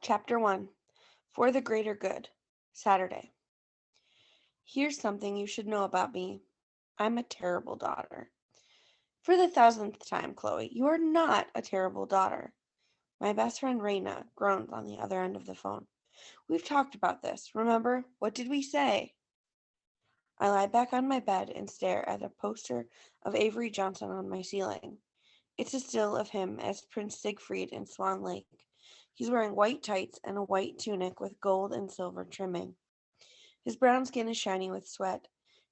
Chapter 1 For the Greater Good. Saturday. Here's something you should know about me. I'm a terrible daughter. For the thousandth time, Chloe, you are not a terrible daughter. My best friend Raina groans on the other end of the phone. We've talked about this. Remember? What did we say? I lie back on my bed and stare at a poster of Avery Johnson on my ceiling. It's a still of him as Prince Siegfried in Swan Lake. He's wearing white tights and a white tunic with gold and silver trimming. His brown skin is shiny with sweat.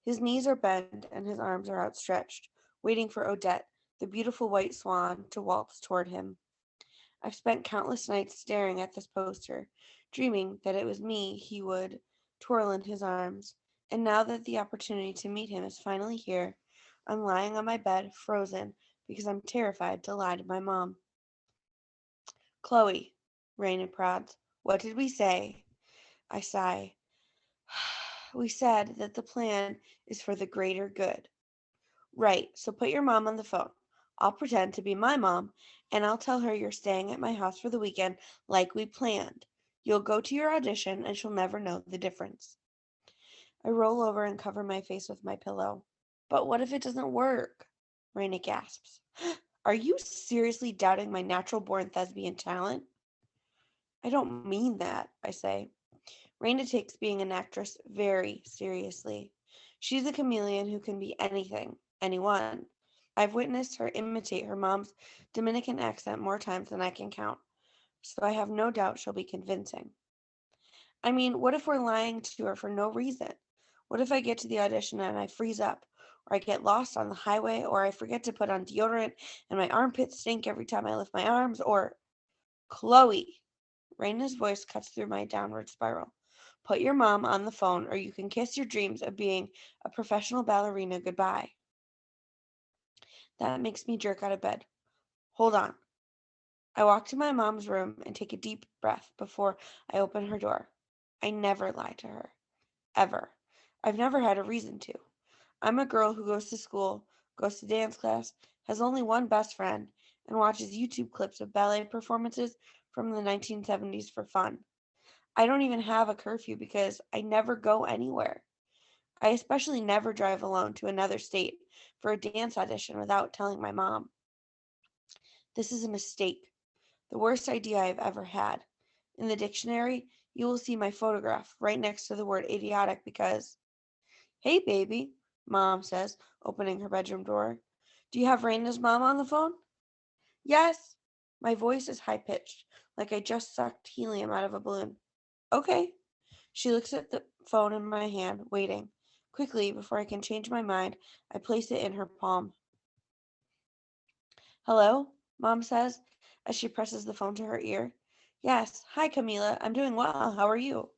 His knees are bent and his arms are outstretched, waiting for Odette, the beautiful white swan, to waltz toward him. I've spent countless nights staring at this poster, dreaming that it was me he would twirl in his arms. And now that the opportunity to meet him is finally here, I'm lying on my bed, frozen, because I'm terrified to lie to my mom. Chloe, Raina prods, what did we say? I sigh. We said that the plan is for the greater good. Right, so put your mom on the phone. I'll pretend to be my mom, and I'll tell her you're staying at my house for the weekend like we planned. You'll go to your audition, and she'll never know the difference. I roll over and cover my face with my pillow. But what if it doesn't work? Raina gasps. Are you seriously doubting my natural-born thespian talent? I don't mean that, I say. Raina takes being an actress very seriously. She's a chameleon who can be anything, anyone. I've witnessed her imitate her mom's Dominican accent more times than I can count, so I have no doubt she'll be convincing. I mean, what if we're lying to her for no reason? What if I get to the audition and I freeze up, or I get lost on the highway, or I forget to put on deodorant and my armpits stink every time I lift my arms, or Chloe. Raina's voice cuts through my downward spiral. Put your mom on the phone, or you can kiss your dreams of being a professional ballerina goodbye. That makes me jerk out of bed. Hold on. I walk to my mom's room and take a deep breath before I open her door. I never lie to her. Ever. I've never had a reason to. I'm a girl who goes to school, goes to dance class, has only one best friend, and watches YouTube clips of ballet performances from the 1970s for fun. I don't even have a curfew because I never go anywhere. I especially never drive alone to another state for a dance audition without telling my mom. This is a mistake, the worst idea I've ever had. In the dictionary, you will see my photograph right next to the word idiotic because, hey baby, Mom says, opening her bedroom door. Do you have Raina's mom on the phone? Yes. My voice is high pitched, like I just sucked helium out of a balloon. Okay. She looks at the phone in my hand, waiting. Quickly, before I can change my mind, I place it in her palm. Hello? Mom says, as she presses the phone to her ear. Yes. Hi, Camila. I'm doing well. How are you?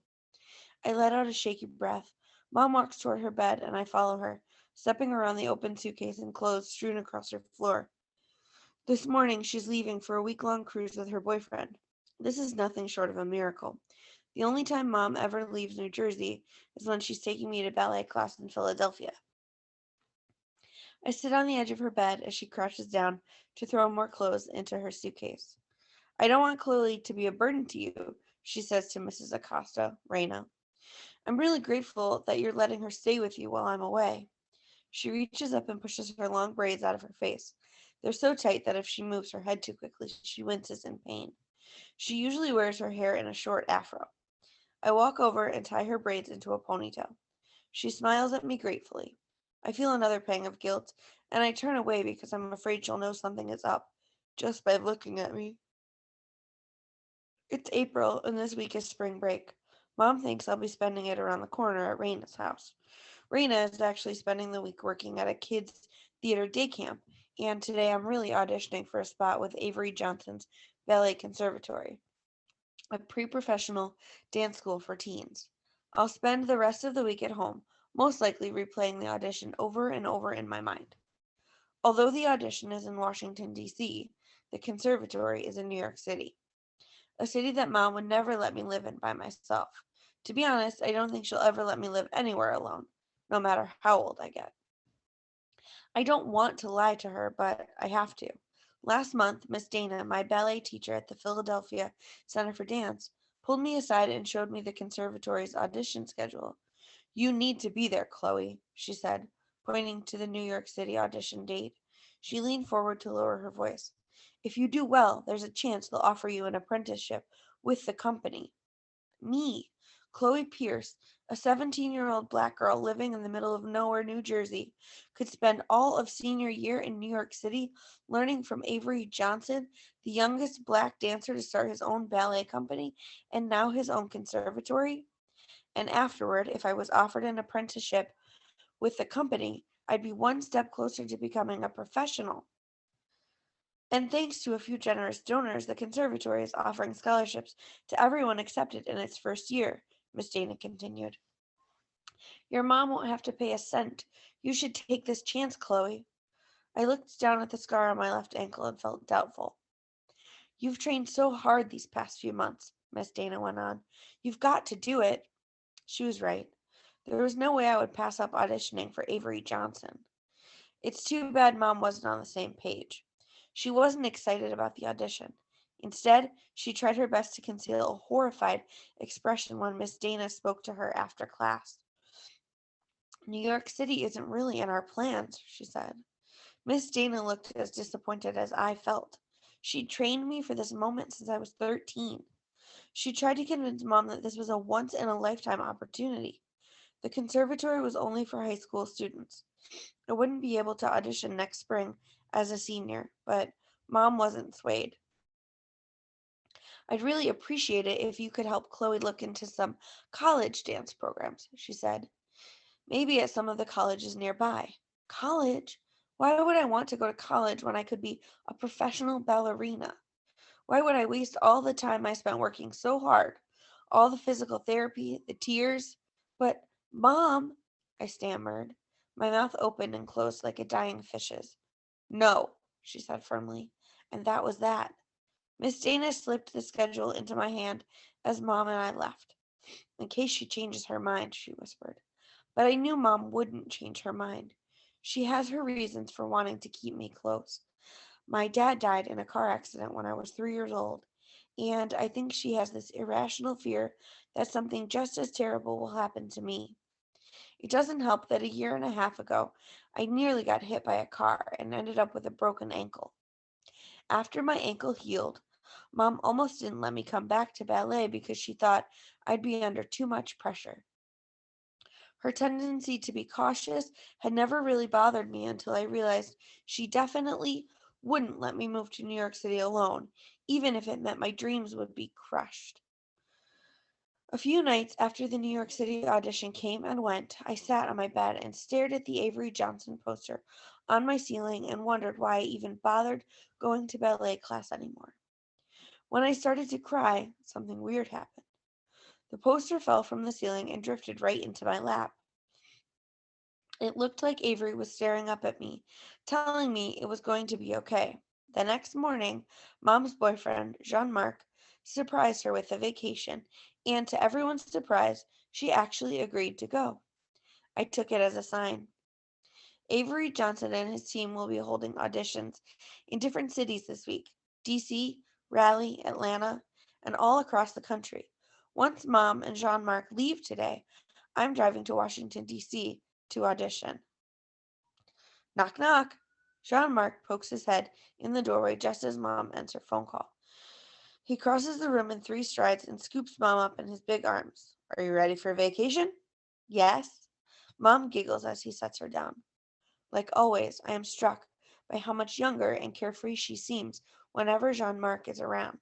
I let out a shaky breath. Mom walks toward her bed, and I follow her, stepping around the open suitcase and clothes strewn across her floor. This morning, she's leaving for a week-long cruise with her boyfriend. This is nothing short of a miracle. The only time Mom ever leaves New Jersey is when she's taking me to ballet class in Philadelphia. I sit on the edge of her bed as she crouches down to throw more clothes into her suitcase. I don't want Chloe to be a burden to you, she says to Mrs. Acosta, Raina. I'm really grateful that you're letting her stay with you while I'm away. She reaches up and pushes her long braids out of her face. They're so tight that if she moves her head too quickly, she winces in pain. She usually wears her hair in a short afro. I walk over and tie her braids into a ponytail. She smiles at me gratefully. I feel another pang of guilt, and I turn away because I'm afraid she'll know something is up, just by looking at me. It's April, and this week is spring break. Mom thinks I'll be spending it around the corner at Raina's house. Raina is actually spending the week working at a kids' theater day camp, and today I'm really auditioning for a spot with Avery Johnson's Ballet Conservatory, a pre-professional dance school for teens. I'll spend the rest of the week at home, most likely replaying the audition over and over in my mind. Although the audition is in Washington, D.C., the conservatory is in New York City, a city that Mom would never let me live in by myself. To be honest, I don't think she'll ever let me live anywhere alone, no matter how old I get. I don't want to lie to her, but I have to. Last month, Miss Dana, my ballet teacher at the Philadelphia Center for Dance, pulled me aside and showed me the conservatory's audition schedule. You need to be there, Chloe, she said, pointing to the New York City audition date. She leaned forward to lower her voice. If you do well, there's a chance they'll offer you an apprenticeship with the company. Me, Chloe Pierce, a 17-year-old black girl living in the middle of nowhere, New Jersey, could spend all of senior year in New York City learning from Avery Johnson, the youngest black dancer to start his own ballet company and now his own conservatory. And afterward, if I was offered an apprenticeship with the company, I'd be one step closer to becoming a professional. And thanks to a few generous donors, the conservatory is offering scholarships to everyone accepted in its first year, Miss Dana continued. Your mom won't have to pay a cent. You should take this chance, Chloe. I looked down at the scar on my left ankle and felt doubtful. You've trained so hard these past few months, Miss Dana went on. You've got to do it. She was right. There was no way I would pass up auditioning for Avery Johnson. It's too bad Mom wasn't on the same page. She wasn't excited about the audition. Instead, she tried her best to conceal a horrified expression when Miss Dana spoke to her after class. New York City isn't really in our plans, she said. Miss Dana looked as disappointed as I felt. She'd trained me for this moment since I was 13. She tried to convince Mom that this was a once-in-a-lifetime opportunity. The conservatory was only for high school students. I wouldn't be able to audition next spring as a senior, but Mom wasn't swayed. I'd really appreciate it if you could help Chloe look into some college dance programs, she said. Maybe at some of the colleges nearby. College? Why would I want to go to college when I could be a professional ballerina? Why would I waste all the time I spent working so hard? All the physical therapy, the tears? But, Mom, I stammered, my mouth opened and closed like a dying fish's. No, she said firmly, and that was that. Miss Dana slipped the schedule into my hand as Mom and I left. In case she changes her mind, she whispered. But I knew Mom wouldn't change her mind. She has her reasons for wanting to keep me close. My dad died in a car accident when I was 3 years old, and I think she has this irrational fear that something just as terrible will happen to me. It doesn't help that a year and a half ago, I nearly got hit by a car and ended up with a broken ankle. After my ankle healed, Mom almost didn't let me come back to ballet because she thought I'd be under too much pressure. Her tendency to be cautious had never really bothered me until I realized she definitely wouldn't let me move to New York City alone, even if it meant my dreams would be crushed. A few nights after the New York City audition came and went, I sat on my bed and stared at the Avery Johnson poster on my ceiling and wondered why I even bothered going to ballet class anymore. When I started to cry, something weird happened. The poster fell from the ceiling and drifted right into my lap. It looked like Avery was staring up at me, telling me it was going to be okay. The next morning, Mom's boyfriend, Jean-Marc, surprised her with a vacation, and to everyone's surprise, she actually agreed to go. I took it as a sign. Avery Johnson and his team will be holding auditions in different cities this week: DC, Raleigh, Atlanta, and all across the country. Once Mom and Jean-Marc leave today, I'm driving to Washington, D.C. to audition. Knock, knock. Jean-Marc pokes his head in the doorway just as Mom ends her phone call. He crosses the room in 3 strides and scoops Mom up in his big arms. Are you ready for vacation? Yes. Mom giggles as he sets her down. Like always, I am struck by how much younger and carefree she seems whenever Jean-Marc is around.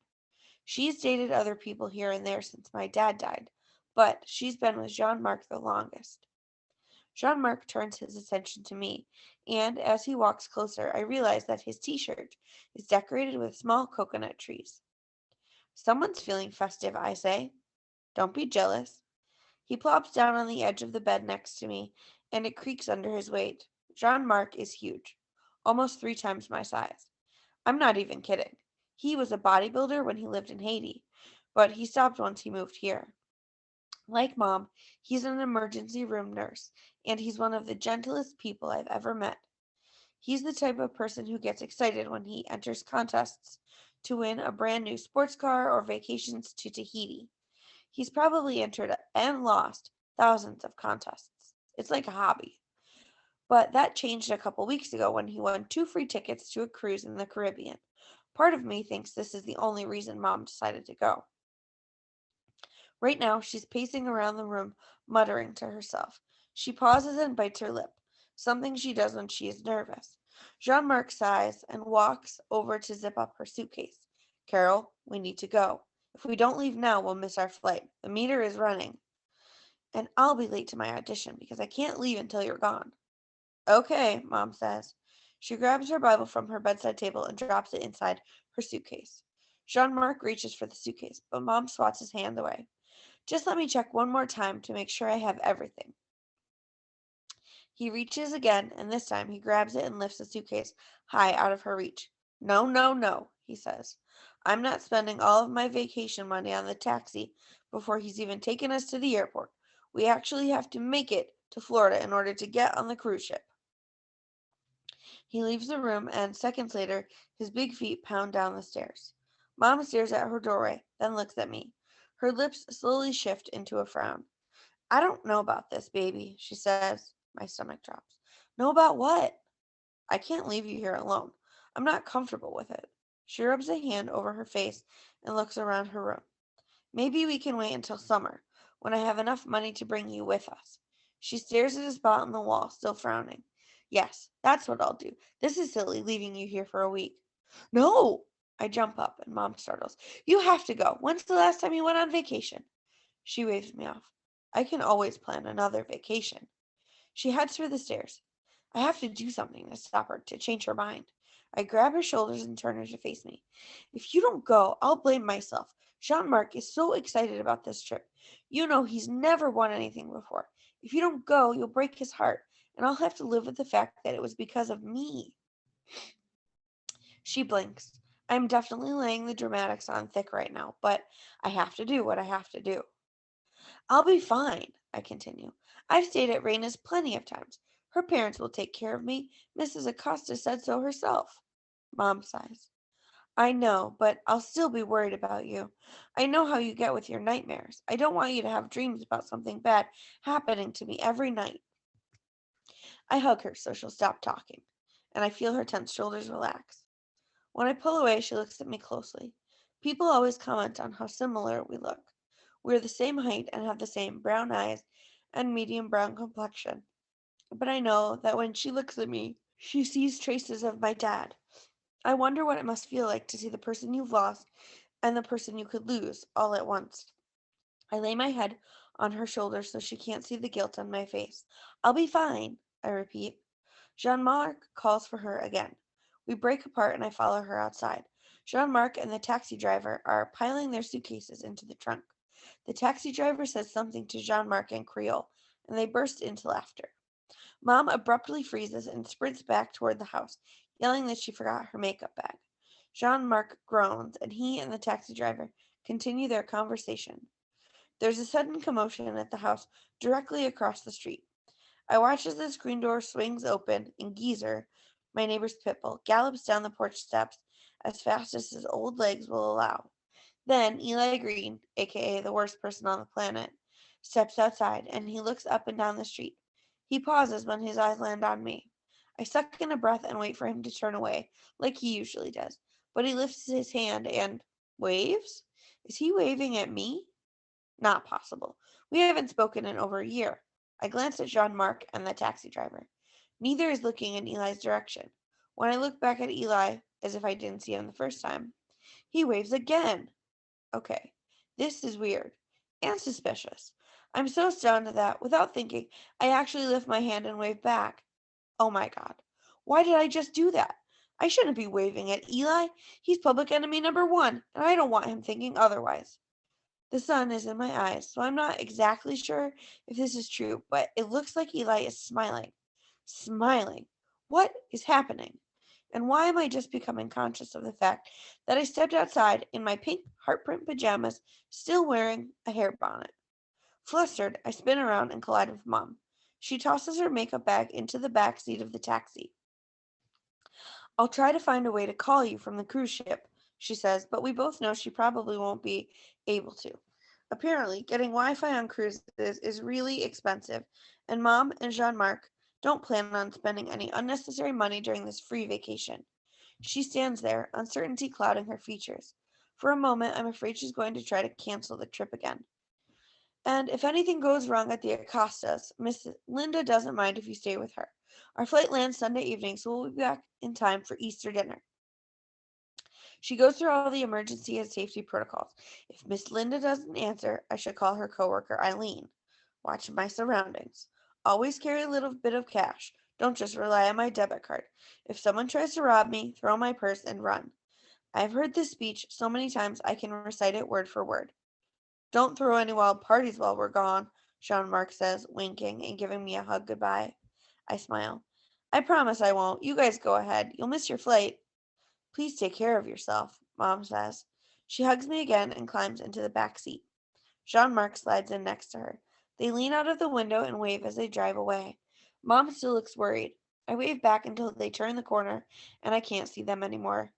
She's dated other people here and there since my dad died, but she's been with Jean-Marc the longest. Jean-Marc turns his attention to me, and as he walks closer, I realize that his t-shirt is decorated with small coconut trees. Someone's feeling festive, I say. Don't be jealous. He plops down on the edge of the bed next to me, and it creaks under his weight. Jean-Marc is huge, almost 3 times my size. I'm not even kidding. He was a bodybuilder when he lived in Haiti, but he stopped once he moved here. Like Mom, he's an emergency room nurse, and he's one of the gentlest people I've ever met. He's the type of person who gets excited when he enters contests to win a brand new sports car or vacations to Tahiti. He's probably entered and lost thousands of contests. It's like a hobby. But that changed a couple weeks ago when he won 2 free tickets to a cruise in the Caribbean. Part of me thinks this is the only reason Mom decided to go. Right now, she's pacing around the room, muttering to herself. She pauses and bites her lip, something she does when she is nervous. Jean-Marc sighs and walks over to zip up her suitcase. Carol, we need to go. If we don't leave now, we'll miss our flight. The meter is running. And I'll be late to my audition because I can't leave until you're gone. Okay, Mom says. She grabs her Bible from her bedside table and drops it inside her suitcase. Jean-Marc reaches for the suitcase, but Mom swats his hand away. Just let me check one more time to make sure I have everything. He reaches again, and this time he grabs it and lifts the suitcase high out of her reach. No, no, no, he says. I'm not spending all of my vacation money on the taxi before he's even taken us to the airport. We actually have to make it to Florida in order to get on the cruise ship. He leaves the room, and seconds later, his big feet pound down the stairs. Mom stares at her doorway, then looks at me. Her lips slowly shift into a frown. I don't know about this, baby, she says. My stomach drops. Know about what? I can't leave you here alone. I'm not comfortable with it. She rubs a hand over her face and looks around her room. Maybe we can wait until summer, when I have enough money to bring you with us. She stares at a spot on the wall, still frowning. Yes, that's what I'll do. This is silly, leaving you here for a week. No! I jump up, and Mom startles. You have to go. When's the last time you went on vacation? She waves me off. I can always plan another vacation. She heads for the stairs. I have to do something to stop her, to change her mind. I grab her shoulders and turn her to face me. If you don't go, I'll blame myself. Jean-Marc is so excited about this trip. You know he's never won anything before. If you don't go, you'll break his heart, and I'll have to live with the fact that it was because of me. She blinks. I'm definitely laying the dramatics on thick right now, but I have to do what I have to do. I'll be fine, I continue. I've stayed at Raina's plenty of times. Her parents will take care of me. Mrs. Acosta said so herself. Mom sighs. I know, but I'll still be worried about you. I know how you get with your nightmares. I don't want you to have dreams about something bad happening to me every night. I hug her so she'll stop talking, and I feel her tense shoulders relax. When I pull away, she looks at me closely. People always comment on how similar we look. We're the same height and have the same brown eyes and medium brown complexion. But I know that when she looks at me, she sees traces of my dad. I wonder what it must feel like to see the person you've lost and the person you could lose all at once. I lay my head on her shoulder so she can't see the guilt on my face. I'll be fine, I repeat. Jean-Marc calls for her again. We break apart and I follow her outside. Jean-Marc and the taxi driver are piling their suitcases into the trunk. The taxi driver says something to Jean-Marc in Creole, and they burst into laughter. Mom abruptly freezes and sprints back toward the house, yelling that she forgot her makeup bag. Jean-Marc groans, and he and the taxi driver continue their conversation. There's a sudden commotion at the house directly across the street. I watch as the screen door swings open and Geezer, my neighbor's pit bull, gallops down the porch steps as fast as his old legs will allow. Then Eli Green, aka the worst person on the planet, steps outside and he looks up and down the street. He pauses when his eyes land on me. I suck in a breath and wait for him to turn away, like he usually does. But he lifts his hand and waves? Is he waving at me? Not possible. We haven't spoken in over a year. I glance at Jean-Marc and the taxi driver. Neither is looking in Eli's direction. When I look back at Eli, as if I didn't see him the first time, he waves again. Okay, this is weird and suspicious. I'm so stunned that, without thinking, I actually lift my hand and wave back. Oh my god. Why did I just do that? I shouldn't be waving at Eli. He's public enemy number one, and I don't want him thinking otherwise. The sun is in my eyes, so I'm not exactly sure if this is true, but it looks like Eli is smiling. Smiling. What is happening? And why am I just becoming conscious of the fact that I stepped outside in my pink heartprint pajamas, still wearing a hair bonnet? Flustered, I spin around and collide with Mom. She tosses her makeup bag into the back seat of the taxi. I'll try to find a way to call you from the cruise ship, she says, but we both know she probably won't be able to. Apparently, getting Wi-Fi on cruises is really expensive, and Mom and Jean-Marc don't plan on spending any unnecessary money during this free vacation. She stands there, uncertainty clouding her features. For a moment, I'm afraid she's going to try to cancel the trip again. And if anything goes wrong at the Acostas, Miss Linda doesn't mind if you stay with her. Our flight lands Sunday evening, so we'll be back in time for Easter dinner. She goes through all the emergency and safety protocols. If Miss Linda doesn't answer, I should call her coworker Eileen. Watch my surroundings. Always carry a little bit of cash. Don't just rely on my debit card. If someone tries to rob me, throw my purse and run. I've heard this speech so many times I can recite it word for word. Don't throw any wild parties while we're gone, Jean-Marc says, winking and giving me a hug goodbye. I smile. I promise I won't. You guys go ahead. You'll miss your flight. Please take care of yourself, Mom says. She hugs me again and climbs into the back seat. Jean-Marc slides in next to her. They lean out of the window and wave as they drive away. Mom still looks worried. I wave back until they turn the corner and I can't see them anymore.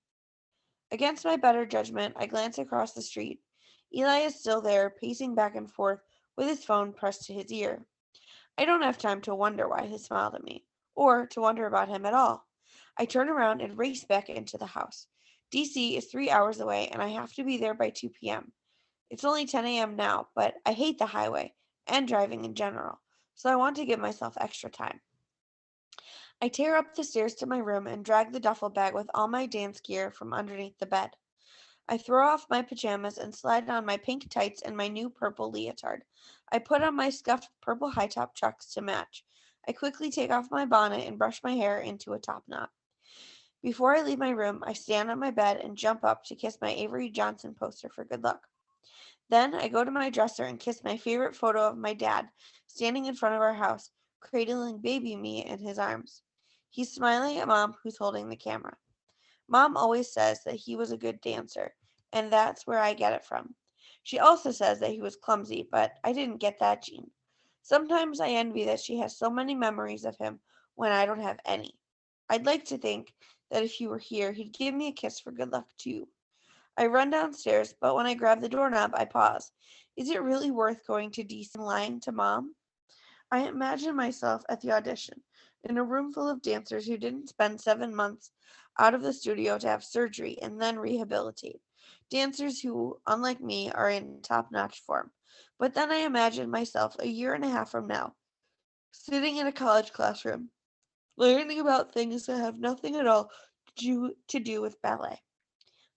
Against my better judgment, I glance across the street. Eli is still there, pacing back and forth with his phone pressed to his ear. I don't have time to wonder why he smiled at me, or to wonder about him at all. I turn around and race back into the house. DC is 3 hours away, and I have to be there by 2 p.m. It's only 10 a.m. now, but I hate the highway and driving in general, so I want to give myself extra time. I tear up the stairs to my room and drag the duffel bag with all my dance gear from underneath the bed. I throw off my pajamas and slide on my pink tights and my new purple leotard. I put on my scuffed purple high-top chucks to match. I quickly take off my bonnet and brush my hair into a top knot. Before I leave my room, I stand on my bed and jump up to kiss my Avery Johnson poster for good luck. Then I go to my dresser and kiss my favorite photo of my dad, standing in front of our house, cradling baby me in his arms. He's smiling at Mom, who's holding the camera. Mom always says that he was a good dancer, and that's where I get it from. She also says that he was clumsy, but I didn't get that gene. Sometimes I envy that she has so many memories of him when I don't have any. I'd like to think that if he were here, he'd give me a kiss for good luck too. I run downstairs, but when I grab the doorknob, I pause. Is it really worth going to DC and lying to Mom? I imagine myself at the audition, in a room full of dancers who didn't spend 7 months out of the studio to have surgery and then rehabilitate. Dancers who, unlike me, are in top-notch form. But then I imagine myself a year and a half from now, sitting in a college classroom, learning about things that have nothing at all to do with ballet.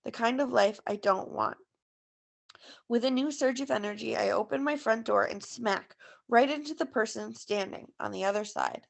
The kind of life I don't want. With a new surge of energy, I open my front door and smack right into the person standing on the other side.